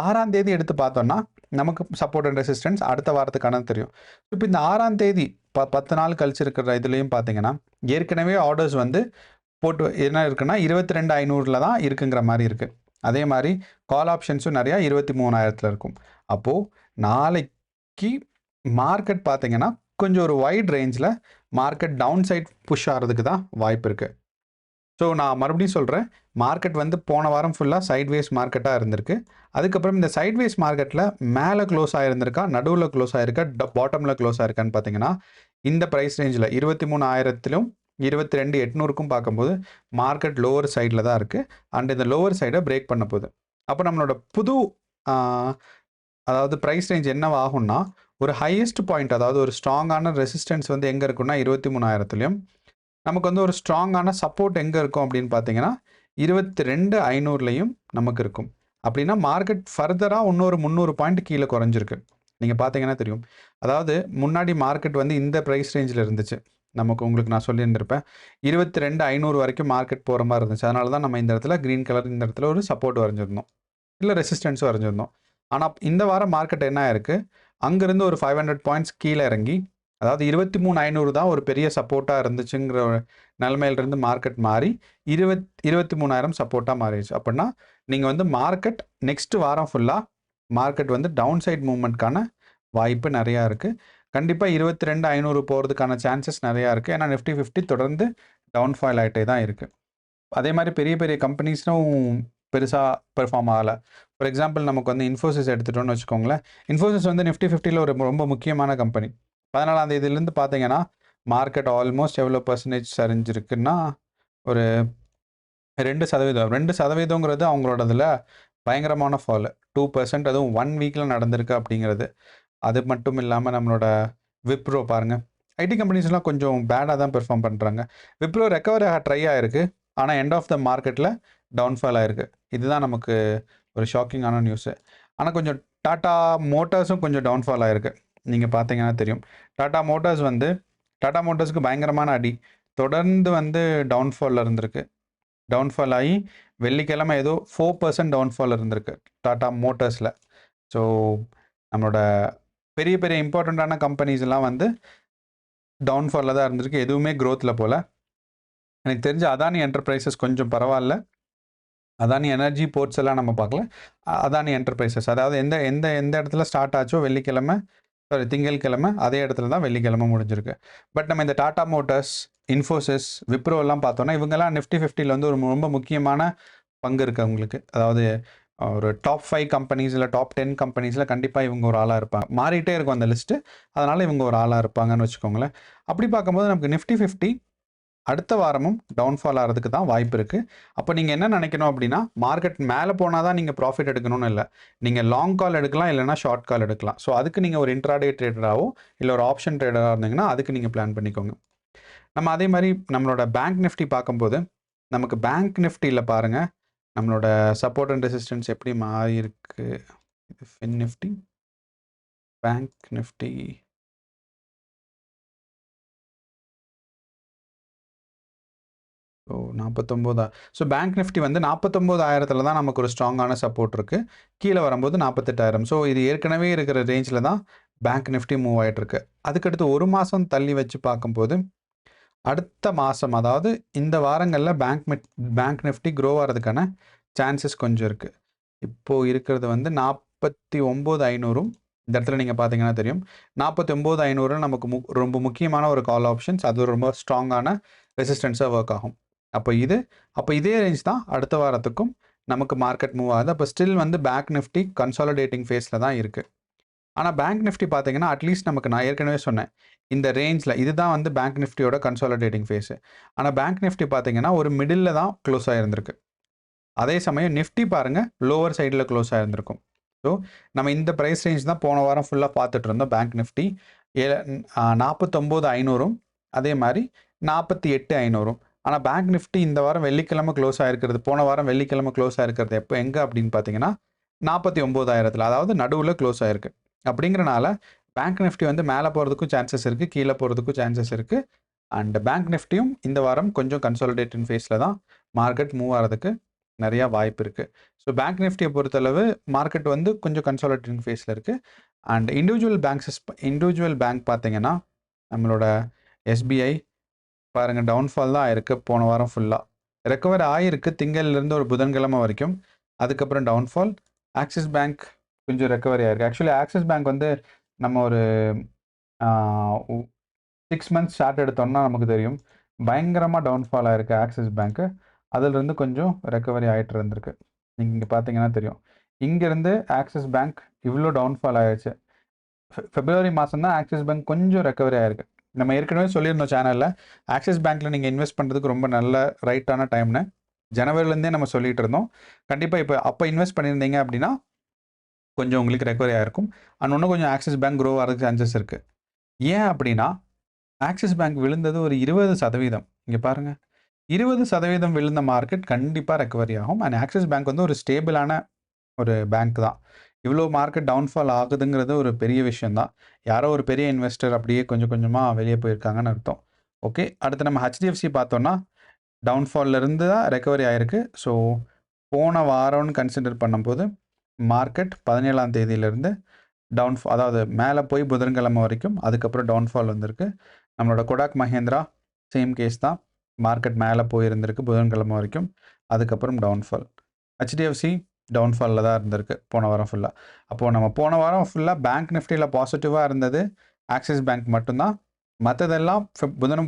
Speaker 1: 6ஆம் தேதி எடுத்து பார்த்தோன்னா நமக்கு சப்போர்ட் அண்ட் ரெசிஸ்டன்ஸ் அடுத்த வாரத்துக்கான தெரியும். இப்போ இந்த 6ஆம் தேதி 10 நாள் கழிச்சு இருக்கிற இதுலேயும் பார்த்தீங்கன்னா ஏற்கனவே ஆர்டர்ஸ் வந்து போட்டு என்ன இருக்குன்னா 22,500 தான் இருக்குங்கிற மாதிரி இருக்குது. அதே மாதிரி கால் ஆப்ஷன்ஸும் நிறையா 23,000 இருக்கும். அப்போது நாளைக்கு மார்க்கெட் பார்த்தீங்கன்னா கொஞ்சம் ஒரு வைட் ரேஞ்சில் மார்க்கெட் டவுன் சைட் புஷ் ஆகிறதுக்கு தான் வாய்ப்பு இருக்குது. ஸோ நான் மறுபடியும் சொல்கிறேன், மார்க்கெட் வந்து போன வாரம் ஃபுல்லாக சைட்வேஸ் மார்க்கெட்டாக இருந்திருக்கு. அதுக்கப்புறம் இந்த சைட்வேஸ் மார்க்கெட்டில் மேலே க்ளோஸ் ஆகிருந்திருக்கா, நடுவில் க்ளோஸ் ஆகிருக்கா, பாட்டமில் க்ளோஸ் ஆகிருக்கான்னு பார்த்தீங்கன்னா இந்த ப்ரைஸ் ரேஞ்சில் 23,000லும் 22,800க்கும் பார்க்கும்போது மார்க்கெட் லோவர் சைடில் தான் இருக்குது. அண்ட் இந்த லோவர் சைடை பிரேக் பண்ண போகுது. அப்போ நம்மளோட புது அதாவது ப்ரைஸ் ரேஞ்ச் என்னவா ஆகும்னா, ஒரு ஹையஸ்ட் பாயிண்ட், அதாவது ஒரு ஸ்ட்ராங்கான ரெசிஸ்டன்ஸ் வந்து எங்கே இருக்குன்னா 23,000லையும், நமக்கு வந்து ஒரு ஸ்ட்ராங்கான சப்போர்ட் எங்கே இருக்கும் அப்படின்னு பார்த்தீங்கன்னா 22,500லையும் நமக்கு இருக்கும். அப்படின்னா மார்க்கெட் ஃபர்தராக இன்னொரு 300 பாயிண்ட் கீழே குறைஞ்சிருக்கு. நீங்கள் பார்த்தீங்கன்னா தெரியும். அதாவது முன்னாடி மார்க்கெட் வந்து இந்த ப்ரைஸ் ரேஞ்சில் இருந்துச்சு. உங்களுக்கு நான் சொல்லியிருந்திருப்பேன் 22,500 வரைக்கும் மார்க்கெட் போகிற மாதிரி இருந்துச்சு. அதனால தான் நம்ம இந்த இடத்துல க்ரீன் கலர் இந்த இடத்துல ஒரு சப்போர்ட் வரைஞ்சிருந்தோம், இல்லை ரெசிஸ்டன்ஸும் வரைஞ்சிருந்தோம். ஆனால் இந்த வாரம் மார்க்கெட் என்ன ஆயிருக்கு, அங்கேருந்து ஒரு 500 பாயிண்ட்ஸ் கீழே இறங்கி, அதாவது 23,500 தான் ஒரு பெரிய சப்போர்ட்டாக இருந்துச்சுங்கிற நிலைமையிலிருந்து மார்க்கெட் மாறி 23,000 சப்போர்ட்டாக மாறிடுச்சு. அப்படின்னா நீங்கள் வந்து மார்க்கெட் நெக்ஸ்ட் வாரம் ஃபுல்லாக மார்க்கெட் வந்து டவுன் சைட் மூவ்மெண்ட்கான வாய்ப்பு நிறையா இருக்குது. கண்டிப்பாக 22,500 போகிறதுக்கான சான்சஸ் நிறையா இருக்குது. ஏன்னா நிஃப்டி 50 தொடர்ந்து டவுன்ஃபால் ஆகிட்டே தான் இருக்குது. அதே மாதிரி பெரிய பெரிய கம்பெனிஸும் பெருசாக பெர்ஃபார்ம் ஆகலை. ஃபார் எக்ஸாம்பிள் நமக்கு வந்து இன்ஃபோசிஸ் எடுத்துகிட்டோன்னு வச்சுக்கோங்களேன். இன்ஃபோசிஸ் வந்து நிஃப்டி 50ல் ஒரு ரொம்ப முக்கியமான கம்பெனி. 14ஆம் தேதியிலேருந்து பார்த்தீங்கன்னா மார்க்கெட் ஆல்மோஸ்ட் எவ்வளோ பர்சன்டேஜ் சரிஞ்சிருக்குன்னா ஒரு 2%. 2%ங்கிறது அவங்களோடதில் பயங்கரமான ஃபால். 2% அதுவும் 1 வீக்கில் நடந்திருக்கு அப்படிங்கிறது. அது மட்டும் இல்லாமல் நம்மளோட விப்ரோ பாருங்கள், ஐடி கம்பெனிஸ்லாம் கொஞ்சம் பேடாக தான் பெர்ஃபார்ம் பண்ணுறாங்க. விப்ரோ ரெக்கவர் ஆக ட்ரை ஆகிருக்கு, ஆனால் எண்ட் ஆஃப் த மார்க்கெட்டில் டவுன்ஃபால் ஆகிருக்கு. இதுதான் நமக்கு ஒரு ஷாக்கிங்கான நியூஸு. ஆனால் கொஞ்சம் டாடா மோட்டார்ஸும் கொஞ்சம் டவுன்ஃபால் ஆகிருக்கு. நீங்கள் பார்த்தீங்கன்னா தெரியும். டாடா மோட்டார்ஸ்க்கு பயங்கரமான அடி, தொடர்ந்து வந்து டவுன்ஃபாலில் இருந்திருக்கு. டவுன்ஃபால் ஆகி வெள்ளிக்கிழமை ஏதோ 4% டவுன்ஃபால் இருந்திருக்கு டாடா மோட்டார்ஸில். ஸோ நம்மளோட பெரிய பெரிய இம்பார்ட்டண்ட்டான கம்பெனிஸ்லாம் வந்து டவுன்ஃபாலில் தான் இருந்திருக்கு, எதுவுமே க்ரோத்தில் போல். எனக்கு தெரிஞ்ச அதானி என்டர்பிரைசஸ் கொஞ்சம் பரவாயில்ல. அதானி எனர்ஜி போர்ட்ஸ் எல்லாம் நம்ம பார்க்கல. அதானி என்டர்பிரைசஸ் அதாவது எந்த எந்த எந்த இடத்துல ஸ்டார்ட் ஆச்சோ திங்கட்கிழமை அதே இடத்துல தான் வெள்ளிக்கிழமை முடிஞ்சிருக்கு. பட் நம்ம இந்த டாடா மோட்டார்ஸ், இன்ஃபோசிஸ், விப்ரோ எல்லாம் பார்த்தோன்னா இவங்கெல்லாம் நிஃப்டி 50ல் வந்து ஒரு ரொம்ப முக்கியமான பங்கு இருக்குது அவங்களுக்கு. அதாவது ஒரு டாப் 5 கம்பெனிஸ் இல்லை டாப் 10 கம்பெனிஸில் கண்டிப்பாக இவங்க ஒரு ஆளாக இருப்பாங்க. மாறிட்டே இருக்கும் அந்த லிஸ்ட்டு, அதனால் இவங்க ஒரு ஆளாக இருப்பாங்கன்னு வச்சுக்கோங்களேன். அப்படி பார்க்கும்போது நமக்கு நிஃப்டி 50 அடுத்த வாரமும் டவுன்ஃபால் ஆகிறதுக்கு தான் வாய்ப்பு இருக்குது. அப்போ நீங்கள் என்ன நினைக்கணும் அப்படின்னா, மார்க்கெட் மேலே போனால் தான் நீங்கள் ப்ராஃபிட் எடுக்கணும்னு இல்லை. நீங்கள் லாங் கால் எடுக்கலாம், இல்லைனா ஷார்ட் கால் எடுக்கலாம். ஸோ அதுக்கு நீங்கள் ஒரு இன்ட்ராடே ட்ரேடராகவோ இல்லை ஒரு ஆப்ஷன் ட்ரேடராக இருந்தீங்கன்னா அதுக்கு நீங்கள் பிளான் பண்ணிக்கோங்க. நம்ம அதே மாதிரி நம்மளோட பேங்க் நிஃப்டி பார்க்கும்போது, நமக்கு பேங்க் நிஃப்டியில் பாருங்கள் நம்மளோட சப்போர்ட் அண்ட் ரெசிஸ்டன்ஸ் எப்படி மாறி இருக்கு. இது fin Nifty, bank Nifty. So 49. So bank Nifty வந்து 49,000 தான் நமக்கு ஒரு ஸ்ட்ராங்கான சப்போர்ட் இருக்குது. கீழே வரும்போது 48,000. ஸோ இது ஏற்கனவே இருக்கிற ரேஞ்சில் தான் பேங்க் நிஃப்டி மூவ் ஆகிட்டுருக்கு. அதுக்கடுத்து ஒரு மாதம் தள்ளி வச்சு பார்க்கும்போது அடுத்த மாதம், அதாவது இந்த வாரங்களில் பேங்க் நிஃப்டி க்ரோ ஆகிறதுக்கான சான்சஸ் கொஞ்சம் இருக்குது. இப்போது இருக்கிறது வந்து 49,500. இந்த இடத்துல நீங்கள் பார்த்தீங்கன்னா தெரியும் 49,500 நமக்கு ரொம்ப முக்கியமான ஒரு கால் ஆப்ஷன்ஸ். அது ரொம்ப ஸ்ட்ராங்கான ரெசிஸ்டன்ஸாக ஒர்க் ஆகும். அப்போ இதே ரேஞ்ச் தான் அடுத்த வாரத்துக்கும் நமக்கு மார்க்கெட் மூவ் ஆகுது. அப்போ ஸ்டில் வந்து பேங்க் நிஃப்டி கன்சாலிடேட்டிங் ஃபேஸில் தான் இருக்குது. ஆனால் பேங்க் நிஃப்டி பார்த்தீங்கன்னா அட்லீஸ்ட் நமக்கு நான் ஏற்கனவே சொன்னேன் இந்த ரேஞ்சில் இதுதான் வந்து பேங்க் நிஃப்டியோட கன்சாலிடேட்டிங் ஃபேஸு. ஆனால் பேங்க் நிஃப்டி பார்த்தீங்கன்னா ஒரு மிடில் தான் க்ளோஸ் ஆகிருந்திருக்கு. அதே சமயம் நிஃப்டி பாருங்கள் லோவர் சைடில் க்ளோஸ் ஆகிருந்திருக்கும். ஸோ நம்ம இந்த ப்ரைஸ் ரேஞ்ச் தான் போன வாரம் ஃபுல்லாக பார்த்துட்டு இருந்தோம். பேங்க் நிஃப்டி 49,500 அதே மாதிரி 48,500. ஆனால் பேங்க் நிஃப்டி இந்த வாரம் வெள்ளிக்கிழமை க்ளோஸ் ஆகிருக்கிறது, போன வாரம் வெள்ளிக்கிழமை க்ளோஸ் ஆகிருக்கிறது எப்போ எங்கே அப்படின்னு பார்த்தீங்கன்னா 49,000, அதாவது நடுவில் க்ளோஸ் ஆகிருக்கு. அப்படிங்கிறனால பேங்க் நிஃப்டி வந்து மேலே போகிறதுக்கும் சான்சஸ் இருக்குது, கீழே போகிறதுக்கும் சான்சஸ் இருக்குது. அண்ட் பேங்க் நிஃப்டியும் இந்த வாரம் கொஞ்சம் கன்சாலிடேட்டிங் ஃபேஸில் தான் மார்க்கெட் மூவ் ஆகிறதுக்கு நிறையா வாய்ப்பு இருக்குது. ஸோ பேங்க் நிஃப்டியை பொறுத்தளவு மார்க்கெட் வந்து கொஞ்சம் கன்சாலிடேட்டிங் ஃபேஸில் இருக்குது. அண்ட் இண்டிவிஜுவல் பேங்க் பார்த்தீங்கன்னா நம்மளோட எஸ்பிஐ பாருங்கள் டவுன்ஃபால் தான் ஆயிருக்கு போன வாரம் ஃபுல்லாக. ரெக்கவர் ஆகிருக்கு திங்கள்லேருந்து ஒரு புதன்கிழமை வரைக்கும், அதுக்கப்புறம் டவுன்ஃபால். ஆக்சிஸ் பேங்க் கொஞ்சம் ரெக்கவரி ஆயிருக்கு. ஆக்சுவலி ஆக்சிஸ் பேங்க் வந்து நம்ம ஒரு 6 months சார்ட் எடுத்தோம்னா நமக்கு தெரியும் பயங்கரமாக டவுன்ஃபால் ஆயிருக்கு ஆக்சிஸ் பேங்க்கு. அதிலிருந்து கொஞ்சம் ரெக்கவரி ஆகிட்டு இருந்திருக்கு. நீங்கள் இங்கே பார்த்தீங்கன்னா தெரியும், இங்கேருந்து ஆக்சிஸ் பேங்க் இவ்வளோ டவுன்ஃபால் ஆயிடுச்சு. February மாதம் தான் ஆக்சிஸ் பேங்க் கொஞ்சம் ரெக்கவரி ஆயிருக்கு. நம்ம ஏற்கனவே சொல்லியிருந்தோம் சேனலில், ஆக்சிஸ் பேங்க்கில் நீங்கள் இன்வெஸ்ட் பண்ணுறதுக்கு ரொம்ப நல்ல ரைட்டான டைம்னு ஜனவரிலேருந்தே நம்ம சொல்லிகிட்டு இருந்தோம். கண்டிப்பாக அப்போ இன்வெஸ்ட் பண்ணியிருந்தீங்க அப்படின்னா கொஞ்சம் உங்களுக்கு ரெக்கவரி ஆகிருக்கும். அண்ட் இன்னும் கொஞ்சம் ஆக்சிஸ் பேங்க் க்ரோ ஆகிறதுக்கு சான்சஸ் இருக்குது. ஏன் அப்படின்னா ஆக்சிஸ் பேங்க் விழுந்தது ஒரு 20%. இங்கே பாருங்கள், 20% விழுந்த மார்க்கெட் கண்டிப்பாக ரெக்கவரி ஆகும். அண்ட் ஆக்சிஸ் பேங்க் வந்து ஒரு ஸ்டேபிளான ஒரு பேங்க் தான். இவ்வளோ மார்க்கெட் டவுன்ஃபால் ஆகுதுங்கிறது ஒரு பெரிய விஷயந்தான். யாரோ ஒரு பெரிய இன்வெஸ்டர் அப்படியே கொஞ்சம் கொஞ்சமாக வெளியே போயிருக்காங்கன்னு அர்த்தம். ஓகே, அடுத்து நம்ம ஹெச்டிஎஃப்சி பார்த்தோன்னா டவுன்ஃபால்லேருந்து தான் ரெக்கவரி ஆகிருக்கு. ஸோ போன வாரம்னு கன்சிடர் பண்ணும்போது மார்க்கெட் 17ஆம் தேதியிலேருந்து டவுன்ஃபால், அதாவது மேலே போய் புதன்கிழமை வரைக்கும், அதுக்கப்புறம் டவுன்ஃபால் வந்திருக்கு. நம்மளோட கொடாக் மஹேந்திரா சேம் கேஸ் தான். மார்க்கெட் மேலே போயிருந்திருக்கு புதன்கிழமை வரைக்கும், அதுக்கப்புறம் டவுன்ஃபால். ஹெச்டிஎஃப்சி டவுன்ஃபாலில் தான் இருந்திருக்கு போன வாரம் ஃபுல்லாக. அப்போது நம்ம போன வாரம் ஃபுல்லாக பேங்க் நிஃப்டியில் பாசிட்டிவாக இருந்தது ஆக்சிஸ் பேங்க் மட்டும்தான். மற்றதெல்லாம்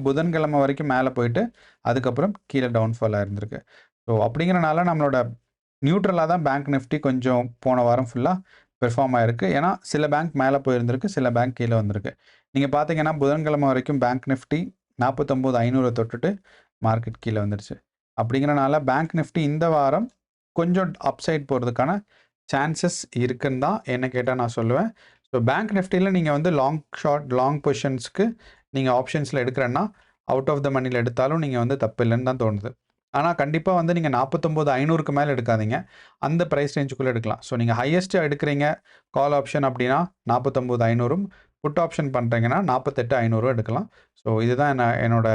Speaker 1: புதன்கிழமை வரைக்கும் மேலே போயிட்டு அதுக்கப்புறம் கீழே டவுன்ஃபாலாக இருந்திருக்கு. ஸோ அப்படிங்கிறனால நம்மளோட நியூட்ரலாக தான் பேங்க் நிஃப்டி கொஞ்சம் போன வாரம் ஃபுல்லாக பெர்ஃபார்ம் ஆகிருக்கு. ஏன்னா சில பேங்க் மேலே போயிருந்திருக்கு, சில பேங்க் கீழே வந்திருக்கு. நீங்கள் பார்த்தீங்கன்னா புதன்கிழமை வரைக்கும் பேங்க் நிஃப்டி 49,500 தொட்டுட்டு மார்க்கெட் கீழே வந்துடுச்சு. அப்படிங்கிறனால பேங்க் நிஃப்டி இந்த வாரம் கொஞ்சம் அப்சைட் போகிறதுக்கான சான்சஸ் இருக்குன்னு தான் என்ன கேட்டால் நான் சொல்லுவேன். ஸோ பேங்க் நிஃப்டியில் நீங்கள் வந்து லாங் பொசிஷன்ஸ்க்கு நீங்கள் ஆப்ஷன்ஸில் எடுக்கிறேன்னா அவுட் ஆஃப் த மணியில் எடுத்தாலும் நீங்கள் வந்து தப்பு இல்லைன்னு தான் தோணுது. ஆனால் கண்டிப்பாக வந்து நீங்கள் 49,500க்கு மேலே எடுக்காதீங்க, அந்த ப்ரைஸ் ரேஞ்சுக்குள்ளே எடுக்கலாம். ஸோ நீங்கள் ஹையஸ்ட்டாக எடுக்கிறீங்க கால் ஆப்ஷன் அப்படின்னா 49,500, புட் ஆப்ஷன் பண்ணுறீங்கன்னா 48,500 எடுக்கலாம். ஸோ இதுதான் என்னோட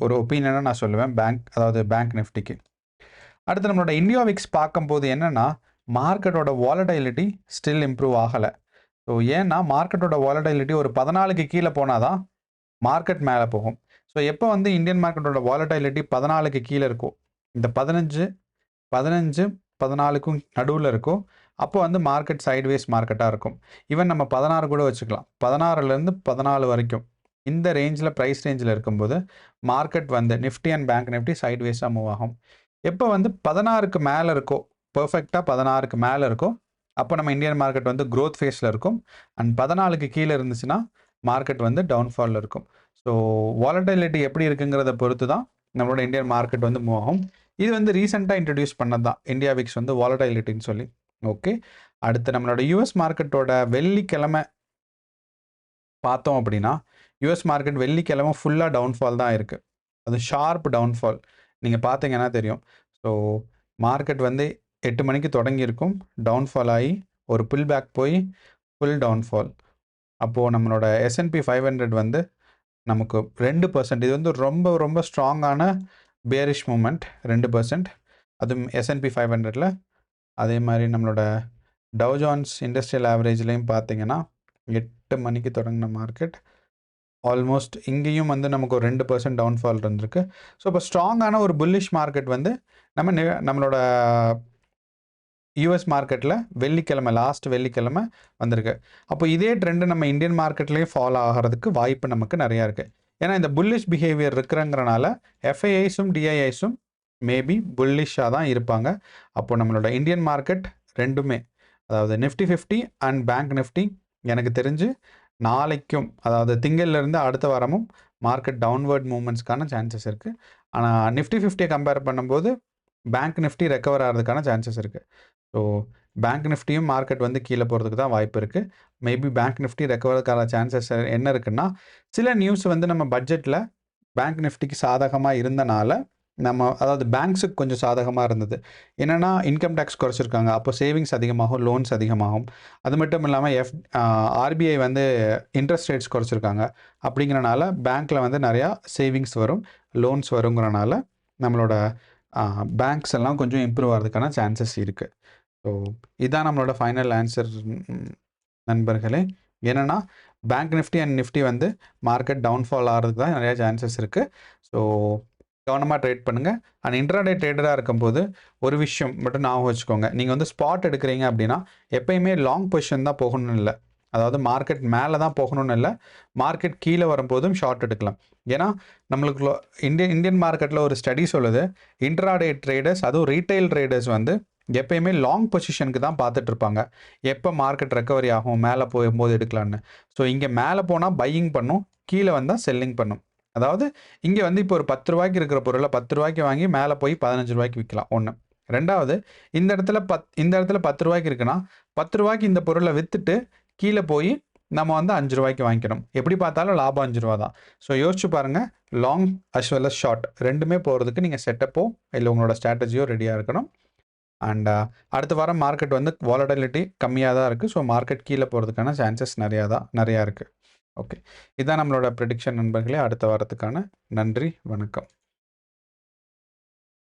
Speaker 1: ஒரு ஒப்பீனியனாக நான் சொல்லுவேன் பேங்க் நிஃப்டிக்கு. அடுத்து நம்மளோட இந்தியா விக்ஸ் பார்க்கும்போது என்னென்னா மார்க்கெட்டோட வாலடைலிட்டி ஸ்டில் இம்ப்ரூவ் ஆகலை. ஸோ ஏன்னா மார்க்கெட்டோட வாலடைலிட்டி ஒரு 14க்கு கீழே போனால் தான் மார்க்கெட் மேலே போகும். ஸோ எப்போ வந்து இந்தியன் மார்க்கெட்டோட வாலடைலிட்டி 14க்கு கீழே இருக்கும், இந்த 14க்கும் நடுவில் இருக்கும், அப்போ வந்து மார்க்கெட் சைட்வேஸ் மார்க்கெட்டாக இருக்கும். ஈவன் நம்ம 16 கூட வச்சுக்கலாம். 16லேருந்து 14 வரைக்கும் இந்த ரேஞ்சில் ப்ரைஸ் ரேஞ்சில் இருக்கும்போது மார்க்கெட் வந்து நிஃப்டி அண்ட் பேங்க் நிஃப்டி சைட்வேஸாக மூவ் ஆகும். எப்போ வந்து 16க்கு மேலே இருக்கோ, பர்ஃபெக்டாக 16க்கு மேலே இருக்கும், அப்போ நம்ம இந்தியன் மார்க்கெட் வந்து க்ரோத் ஃபேஸில் இருக்கும். அண்ட் 14க்கு கீழே இருந்துச்சுன்னா மார்க்கெட் வந்து டவுன்ஃபாலில் இருக்கும். ஸோ வாலடைலிட்டி எப்படி இருக்குங்கிறத பொறுத்து தான் நம்மளோட இந்தியன் மார்க்கெட் வந்து மூவ் ஆகும். இது வந்து ரீசெண்டாக இன்ட்ரடியூஸ் பண்ணது தான் இந்தியா விக்ஸ் வந்து வாலடைலிட்டின்னு சொல்லி. ஓகே, அடுத்து நம்மளோட யூஎஸ் மார்க்கெட்டோட வெள்ளிக்கிழமை பார்த்தோம் அப்படின்னா யூஎஸ் மார்க்கெட் வெள்ளிக்கிழமை ஃபுல்லாக டவுன்ஃபால் தான் இருக்குது. அது ஷார்ப் டவுன்ஃபால் நீங்கள் பார்த்தீங்கன்னா தெரியும். ஸோ மார்க்கெட் வந்து 8 மணிக்கு தொடங்கியிருக்கும், டவுன்ஃபால் ஆகி ஒரு புல் பேக் போய் ஃபுல் டவுன்ஃபால். அப்போது நம்மளோட S&P 500 வந்து நமக்கு 2%, இது வந்து ரொம்ப ரொம்ப ஸ்ட்ராங்கான பேரிஷ் மூமெண்ட் 2%. அதுவும் S&P 500ல். அதே மாதிரி நம்மளோட டவ் ஜோன்ஸ் இண்டஸ்ட்ரியல் ஆவரேஜ்லேயும் பார்த்தீங்கன்னா 8 மணிக்கு தொடங்கின மார்க்கெட் ஆல்மோஸ்ட் இங்கேயும் வந்து நமக்கு ஒரு 2% டவுன்ஃபால் இருந்திருக்கு. ஸோ இப்போ ஸ்ட்ராங்கான ஒரு புல்லிஷ் மார்க்கெட் வந்து நம்மளோட யூஎஸ் மார்க்கெட்டில் லாஸ்ட் வெள்ளிக்கிழமை வந்திருக்கு. அப்போ இதே ட்ரெண்டு நம்ம இந்தியன் மார்க்கெட்லேயே ஃபாலோ ஆகிறதுக்கு வாய்ப்பு நமக்கு நிறையா இருக்குது. ஏன்னா இந்த புல்லிஷ் பிஹேவியர் இருக்கிறங்கிறனால FIIஸும் DIIஸும் மேபி புல்லிஷாக தான் இருப்பாங்க. அப்போது நம்மளோட இந்தியன் மார்க்கெட் ரெண்டுமே, அதாவது நிஃப்டி 50 அண்ட் பேங்க் நிஃப்டி, எனக்கு தெரிஞ்சு நாளைக்கும், அதாவது திங்கள்லேருந்து அடுத்த வாரமும் மார்க்கெட் டவுன்வர்ட் மூவ்மெண்ட்ஸ்க்கான சான்சஸ் இருக்குது. ஆனால் நிஃப்டி 50 கம்பேர் பண்ணும்போது பேங்க் நிஃப்டி ரெக்கவர் ஆகிறதுக்கான சான்சஸ் இருக்குது. ஸோ பேங்க் நிஃப்டியும் மார்க்கெட் வந்து கீழே போகிறதுக்கு தான் வாய்ப்பு இருக்குது. மேபி பேங்க் நிஃப்டி ரெக்கவருக்கான சான்சஸ் என்ன இருக்குன்னா, சில நியூஸ் வந்து நம்ம பட்ஜெட்டில் பேங்க் நிஃப்டிக்கு சாதகமாக இருந்தனால அதாவது பேங்க்ஸுக்கு கொஞ்சம் சாதகமாக இருந்தது. என்னென்னா இன்கம் டேக்ஸ் குறைச்சிருக்காங்க, அப்போ சேவிங்ஸ் அதிகமாகும், லோன்ஸ் அதிகமாகும். அது மட்டும் இல்லாமல் RBI வந்து இன்ட்ரெஸ்ட் ரேட்ஸ் குறைச்சிருக்காங்க. அப்படிங்கிறனால பேங்க்கில் வந்து நிறையா சேவிங்ஸ் வரும், லோன்ஸ் வருங்கிறனால நம்மளோட பேங்க்ஸ் எல்லாம் கொஞ்சம் இம்ப்ரூவ் ஆகிறதுக்கான சான்சஸ் இருக்குது. ஸோ இதான் நம்மளோட ஃபைனல் ஆன்சர் நண்பர்களே. என்னென்னா பேங்க் நிஃப்டி அண்ட் நிஃப்டி வந்து மார்க்கெட் டவுன்ஃபால் ஆகிறதுக்கு தான் நிறையா சான்சஸ் இருக்குது. ஸோ கவனமாக ட்ரேட் பண்ணுங்கள். அண்ட் இன்ட்ராடே ட்ரேடராக இருக்கும்போது ஒரு விஷயம் மட்டும் ஞாபகம் வச்சுக்கோங்க. நீங்கள் வந்து ஸ்பாட் எடுக்கிறீங்க அப்படின்னா எப்பயுமே லாங் பொசிஷன் தான் போகணும்னு இல்லை. அதாவது மார்க்கெட் மேலே தான் போகணும்னு இல்லை, மார்க்கெட் கீழே வரும்போதும் ஷார்ட் எடுக்கலாம். ஏன்னா நம்மளுக்கு இந்தியன் மார்க்கெட்டில் ஒரு ஸ்டடி சொல்லுது, இன்ட்ராடே ட்ரேடர்ஸ் அதுவும் ரீட்டைல் ட்ரேடர்ஸ் வந்து எப்பயுமே லாங் பொசிஷனுக்கு தான் பார்த்துட்டு இருப்பாங்க. எப்போ மார்க்கெட் ரெக்கவரி ஆகும், மேலே போகும்போது எடுக்கலான்னு. ஸோ இங்கே மேலே போனால் பையிங் பண்ணும், கீழே வந்தால் செல்லிங் பண்ணும். அதாவது இங்கே வந்து இப்போ ஒரு 10 ரூபாய்க்கு இருக்கிற பொருளை 10 ரூபாய்க்கு வாங்கி மேலே போய் 15 ரூபாய்க்கு விற்கலாம். ஒன்று. ரெண்டாவது, இந்த இடத்துல 10 ரூபாய்க்கு இருக்குன்னா 10 ரூபாய்க்கு இந்த பொருளை விற்றுட்டு கீழே போய் நம்ம வந்து 5 ரூபாய்க்கு வாங்கிக்கணும். எப்படி பார்த்தாலும் லாபம் 5 ரூபா தான். ஸோ யோசிச்சு பாருங்கள், long as well as short ரெண்டுமே போகிறதுக்கு நீங்கள் செட்டப்போ இல்லை உங்களோட ஸ்ட்ராட்டஜியோ ரெடியாக இருக்கணும். அண்ட் அடுத்த வாரம் மார்க்கெட் வந்து வாலட்டிலிட்டி கம்மியாக தான் இருக்குது. ஸோ மார்க்கெட் கீழே போகிறதுக்கான சான்சஸ் நிறையா இருக்குது. ஓகே, இதுதான் நம்மளோட ப்ரெடிக்ஷன் நண்பர்களே. அடுத்த வாரத்துக்கான நன்றி, வணக்கம்.